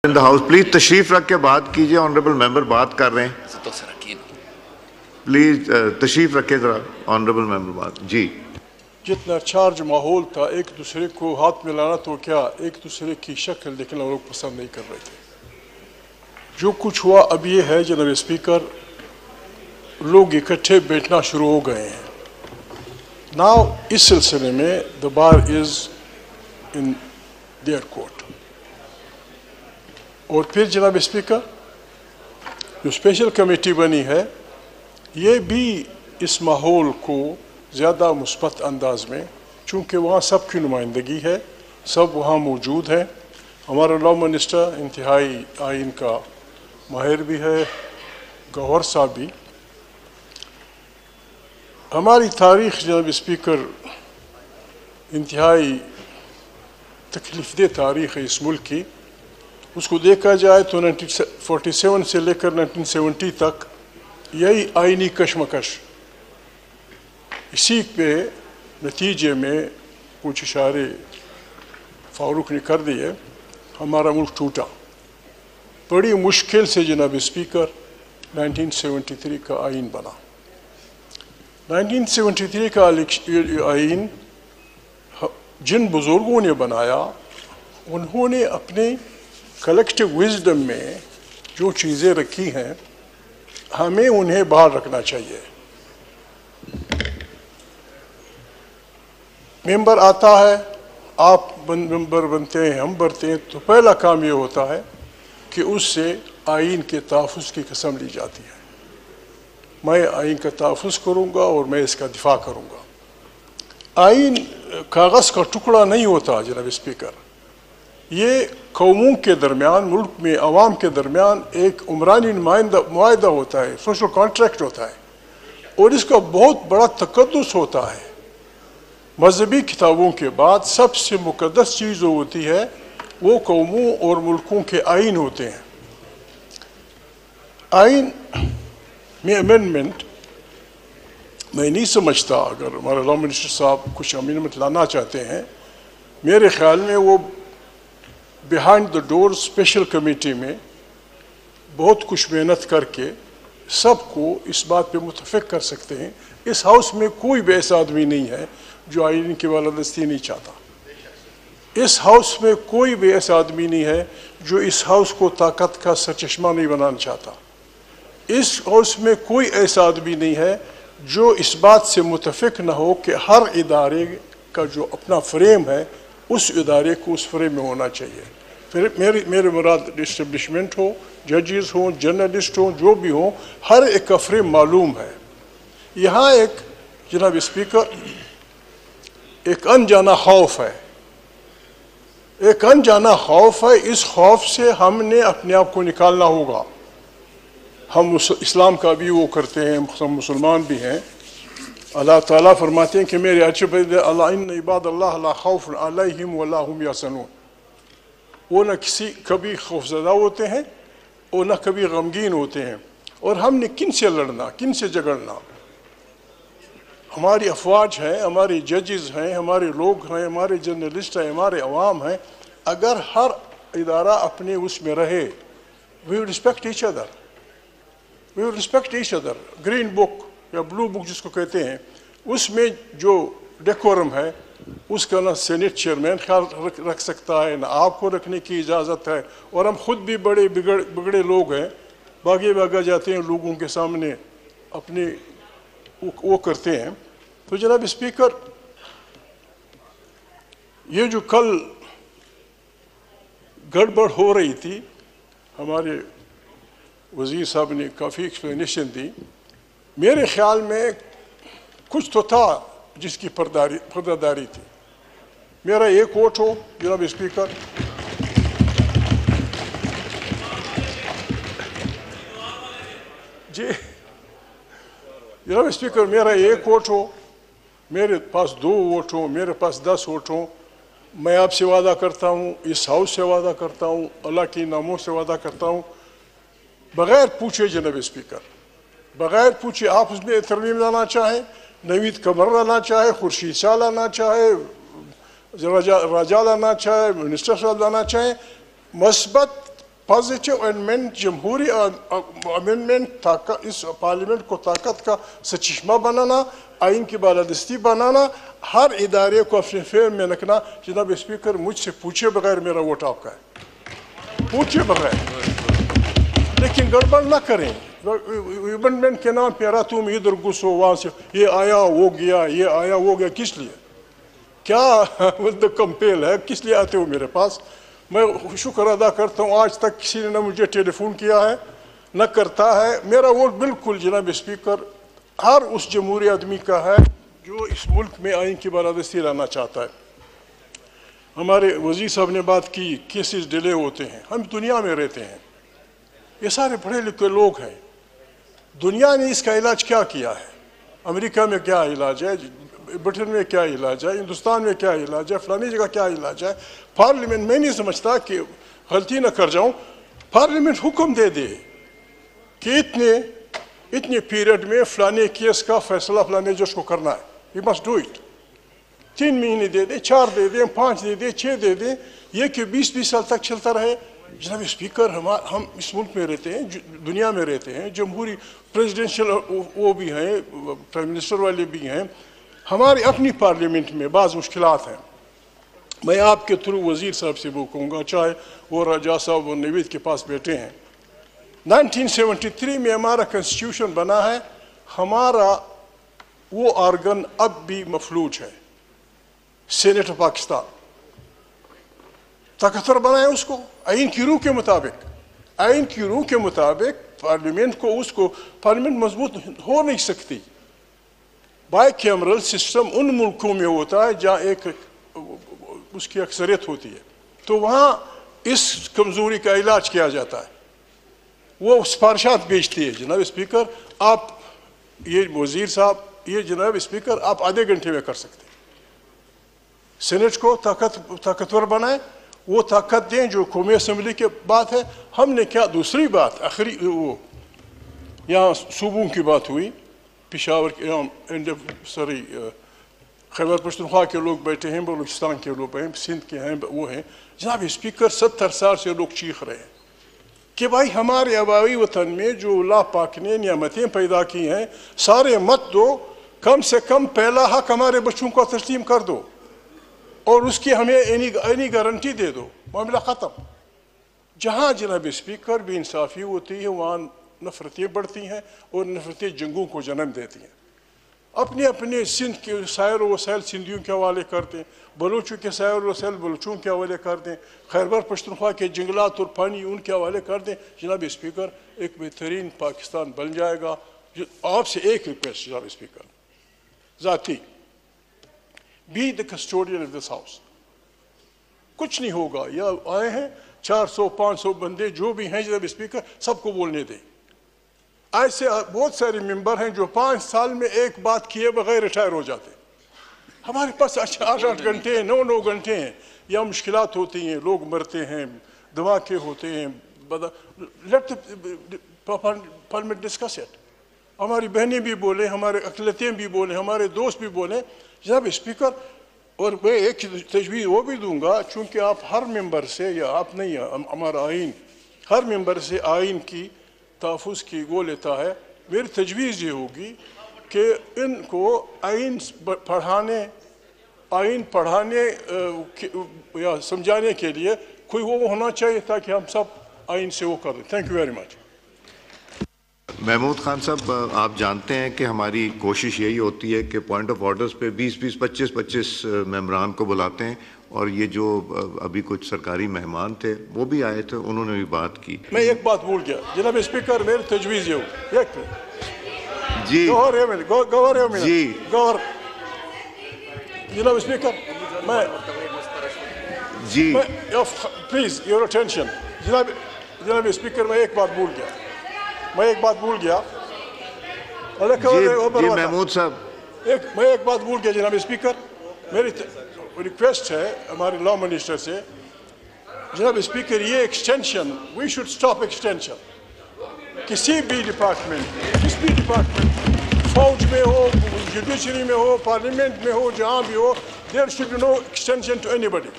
in the house, please تشریف رکھ کے بات کیجئے. آنریبل ممبر بات کر رہے ہیں. پلیز تشریف رکھے ذرا. آنریبل ممبر بات. جی. جتنا چارج ماحول تھا ایک دوسرے کو ہاتھ ملانا تو کیا ایک دوسرے کی شکل لیکن لوگ پسند نہیں کر رہے تھے. جو کچھ ہوا اب یہ ہے جناب اسپیکر، لوگ اکٹھے بیٹھنا شروع ہو گئے ہیں. ناؤ اس سلسلے میں the bar is in their court. اور پھر جناب اسپیکر جو اسپیشل کمیٹی بنی ہے یہ بھی اس ماحول کو زیادہ مثبت انداز میں، چونکہ وہاں سب کی نمائندگی ہے، سب وہاں موجود ہیں. ہمارا لا منسٹر انتہائی آئین کا ماہر بھی ہے، گوہر صاحب بھی. ہماری تاریخ جناب اسپیکر انتہائی تکلیف دہ تاریخ ہے اس ملک کی. اس کو دیکھا جائے تو 1947 سے لے کر 1970 تک یہی آئینی کشمکش، اسی پہ نتیجے میں کچھ اشارے فاروق نے کر دیے، ہمارا ملک ٹوٹا. بڑی مشکل سے جناب اسپیکر 1973 کا آئین بنا. 1973 کا آئین جن بزرگوں نے بنایا انہوں نے اپنے کلیکٹیو وزڈم میں جو چیزیں رکھی ہیں ہمیں انہیں باہر رکھنا چاہیے. ممبر آتا ہے، آپ ممبر بنتے ہیں، ہم بنتے ہیں، تو پہلا کام یہ ہوتا ہے کہ اس سے آئین کے تحفظ کی قسم لی جاتی ہے. میں آئین کا تحفظ کروں گا اور میں اس کا دفاع کروں گا. آئین کاغذ کا ٹکڑا نہیں ہوتا جناب اسپیکر، یہ قوموں کے درمیان، ملک میں عوام کے درمیان ایک عمرانی معاہدہ ہوتا ہے، سوشل کانٹریکٹ ہوتا ہے، اور اس کا بہت بڑا تقدس ہوتا ہے. مذہبی کتابوں کے بعد سب سے مقدس چیز جو ہوتی ہے وہ قوموں اور ملکوں کے آئین ہوتے ہیں. آئین میں امینڈمنٹ میں نہیں سمجھتا، اگر ہمارے لا منسٹر صاحب کچھ امینڈمنٹ لانا چاہتے ہیں، میرے خیال میں وہ behind the door special committee میں بہت کچھ محنت کر کے سب کو اس بات پہ متفق کر سکتے ہیں. اس ہاؤس میں کوئی بھی ایسا آدمی نہیں ہے جو آئین کی بالادستی نہیں چاہتا. اس ہاؤس میں کوئی بھی ایسا آدمی نہیں ہے جو اس ہاؤس کو طاقت کا سرچشمہ نہیں بنانا چاہتا. اس ہاؤس میں کوئی ایسا آدمی نہیں ہے جو اس بات سے متفق نہ ہو کہ ہر ادارے کا جو اپنا فریم ہے اس ادارے کو اس فریم میں ہونا چاہیے. پھر میرے مراد اسٹیبلشمنٹ ہو، ججز ہوں، جرنلسٹ ہوں، جو بھی ہوں، ہر ایک کا فریم معلوم ہے. یہاں ایک جناب اسپیکر ایک انجانا خوف ہے، ایک انجانا خوف ہے. اس خوف سے ہم نے اپنے آپ کو نکالنا ہوگا. ہم اسلام کا بھی وہ کرتے ہیں، ہم مسلمان بھی ہیں. اللہ تعالیٰ فرماتے ہیں کہ میرے اچھے بندے اللہ ان عباد اللہ لا خوف علیہم ولا هم یحزنون. وہ نہ کبھی خوفزدہ ہوتے ہیں اور نہ کبھی غمگین ہوتے ہیں. اور ہم نے کن سے لڑنا، کن سے جھگڑنا؟ ہماری افواج ہیں، ہمارے ججز ہیں، ہمارے لوگ ہیں، ہمارے جرنلسٹ ہیں، ہمارے عوام ہیں. اگر ہر ادارہ اپنے اس میں رہے، we will respect each other. we will respect each other. Green book یا بلو بک جس کو کہتے ہیں، اس میں جو ڈیکورم ہے اس کا نہ سینٹ چیئرمین خیال رکھ سکتا ہے، نہ آپ کو رکھنے کی اجازت ہے. اور ہم خود بھی بڑے بگڑے لوگ ہیں، بھاگے بھاگا جاتے ہیں لوگوں کے سامنے، اپنے وہ کرتے ہیں. تو جناب اسپیکر یہ جو کل گڑبڑ ہو رہی تھی، ہمارے وزیر صاحب نے کافی ایکسپلینیشن دی. میرے خیال میں کچھ تو تھا جس کی پردہ داری تھی. میرا ایک ووٹ ہو جناب اسپیکر، جی جناب اسپیکر، میرا ایک ووٹ ہو، میرے پاس 2 ووٹ ہوں، میرے پاس 10 ووٹ ہوں، میں آپ سے وعدہ کرتا ہوں، اس ہاؤس سے وعدہ کرتا ہوں، اللہ کی ناموں سے وعدہ کرتا ہوں، بغیر پوچھے جناب اسپیکر، بغیر پوچھے آپ اس میں ترمیم لانا چاہیں، نوید قمر لانا چاہے، خورشید شاہ لانا چاہے، راجہ لانا چاہے، منسٹر صاحب لانا چاہیں، مثبت پازیٹیو امینڈمنٹ جمہوری امینڈمنٹ اس پارلیمنٹ کو طاقت کا سچشمہ بنانا، آئین کی بالادستی بنانا، ہر ادارے کو اپنے فیور میں رکھنا. جناب اسپیکر مجھ سے پوچھے بغیر میرا ووٹ آپ کا ہے، پوچھے بغیر، لیکن گڑبڑ نہ کریں. امینڈمنٹ کے نام پہ تم ادھر گھسو وہاں سے، یہ آیا وہ گیا، یہ آیا وہ گیا. کس لیے؟ کیا کمپیل ہے؟ کس لیے آتے ہو میرے پاس؟ میں شکر ادا کرتا ہوں آج تک کسی نے نہ مجھے ٹیلی فون کیا ہے نہ کرتا ہے. میرا ووٹ بالکل جناب اسپیکر ہر اس جمہوری آدمی کا ہے جو اس ملک میں آئین کی بالادستی لانا چاہتا ہے. ہمارے وزیر صاحب نے بات کی کیسز ڈیلے ہوتے ہیں. ہم دنیا میں رہتے ہیں، یہ سارے پڑھے لکھے لوگ ہیں. دنیا نے اس کا علاج کیا کیا ہے؟ امریکہ میں کیا علاج ہے، برٹن میں کیا علاج ہے، ہندوستان میں کیا علاج ہے، فلانی جگہ کیا علاج ہے. پارلیمنٹ میں نہیں سمجھتا کہ غلطی نہ کر جاؤں، پارلیمنٹ حکم دے دے کہ اتنے پیریڈ میں فلانے کیس کا فیصلہ فلانے جج کو کرنا ہے. He must do it. 3 مہینے دے دیں، 4 دے دیں، 5 دے دیں، 6 دے دیں. یہ کہ 20 سال تک چلتا رہے. جناب اسپیکر ہم اس ملک میں رہتے ہیں، دنیا میں رہتے ہیں، جمہوری پریزیڈنشل وہ بھی ہیں، پرائم منسٹر والے بھی ہیں. ہماری اپنی پارلیمنٹ میں بعض مشکلات ہیں. میں آپ کے تھرو وزیر صاحب سے وہ کہوں گا، چاہے وہ راجا صاحب اور نوید کے پاس بیٹھے ہیں. 1973 میں ہمارا کنسٹیٹیوشن بنا ہے. ہمارا وہ آرگن اب بھی مفلوج ہے، سینیٹ آف پاکستان. طاقتور بنائے اس کو آئین کی روح کے مطابق. آئین کی روح کے مطابق پارلیمنٹ کو پارلیمنٹ مضبوط ہو نہیں سکتی. بائی کیمرل سسٹم ان ملکوں میں ہوتا ہے جہاں ایک اس کی اکثریت ہوتی ہے، تو وہاں اس کمزوری کا علاج کیا جاتا ہے. وہ سفارشات بھیجتی ہے. جناب اسپیکر آپ یہ وزیر صاحب، یہ جناب اسپیکر آپ آدھے گھنٹے میں کر سکتے ہیں. سینٹ کو طاقتور بنائیں، وہ طاقت دیں جو قومی اسمبلی کی بات ہے. ہم نے کیا دوسری بات آخری وہ یہاں صوبوں کی بات ہوئی، پشاور کے سوری خیبر پختونخوا کے لوگ بیٹھے ہیں، بلوچستان کے لوگ ہیں، سندھ کے ہیں، وہ ہیں. جناب اسپیکر 70 سال سے لوگ چیخ رہے ہیں کہ بھائی ہمارے آبائی وطن میں جو اللہ پاک نے نعمتیں پیدا کی ہیں سارے مت دو، کم سے کم پہلا حق ہمارے بچوں کو تسلیم کر دو اور اس کی ہمیں اینی گارنٹی دے دو، معاملہ ختم. جہاں جناب اسپیکر بے انصافی ہوتی ہے وہاں نفرتیں بڑھتی ہیں اور نفرتیں جنگوں کو جنم دیتی ہیں. اپنے سندھ کے سائر و وسائل سندھیوں کے حوالے کر دیں، بلوچوں کے سائر و وسائل بلوچوں کے حوالے کر دیں، خیبر پختونخوا کے جنگلات اور پانی ان کے حوالے کر دیں. جناب اسپیکر ایک بہترین پاکستان بن جائے گا. آپ سے ایک ریکویسٹ جناب اسپیکر ذاتی، be the custodian of this house. کچھ نہیں ہوگا، یا آئے ہیں 400-500 بندے جو بھی ہیں جناب اسپیکر سب کو بولنے دیں. ایسے بہت سارے ممبر ہیں جو 5 سال میں ایک بات کیے بغیر ریٹائر ہو جاتے. ہمارے پاس 8 گھنٹے ہیں، 9 گھنٹے ہیں. یا مشکلات ہوتی ہیں، لوگ مرتے ہیں، دھماکے ہوتے ہیں. Let parliament discuss it. ہماری بہنیں بھی بولیں، ہمارے اقلیتیں بھی بولیں، ہمارے دوست بھی بولیں. جناب اسپیکر اور میں ایک تجویز وہ بھی دوں گا، چونکہ آپ ہر ممبر سے، یا آپ نہیں، ہمارا آئین ہر ممبر سے آئین کی تحفظ کی وہ لیتا ہے. میری تجویز یہ ہوگی کہ ان کو آئین پڑھانے یا سمجھانے کے لیے کوئی وہ ہونا چاہیے تاکہ ہم سب آئین سے وہ کریں. Thank you very much. Mahmood Khan صاحب، آپ جانتے ہیں کہ ہماری کوشش یہی ہوتی ہے کہ پوائنٹ آف آرڈرز پہ 20-20, 25-25 ممبران کو بلاتے ہیں، اور یہ جو ابھی کچھ سرکاری مہمان تھے وہ بھی آئے تھے، انہوں نے بھی بات کی. میں ایک بات بھول گیا جناب اسپیکر، میری تجویز یہ ہو جی گور جی جناب اسپیکر میں جی پلیز یور اٹینشن. جناب اسپیکر میں ایک بات بھول گیا جی محمود صاحب، میں ایک بات بھول گیا جناب اسپیکر. میری ریکویسٹ ہے ہمارے لا منسٹر سے، جناب اسپیکر یہ extension we should stop extension. کسی بھی ڈپارٹمنٹ فوج میں ہو، جوڈیشری میں ہو، پارلیمنٹ میں ہو، جہاں بھی ہو، there should be no extension to any body.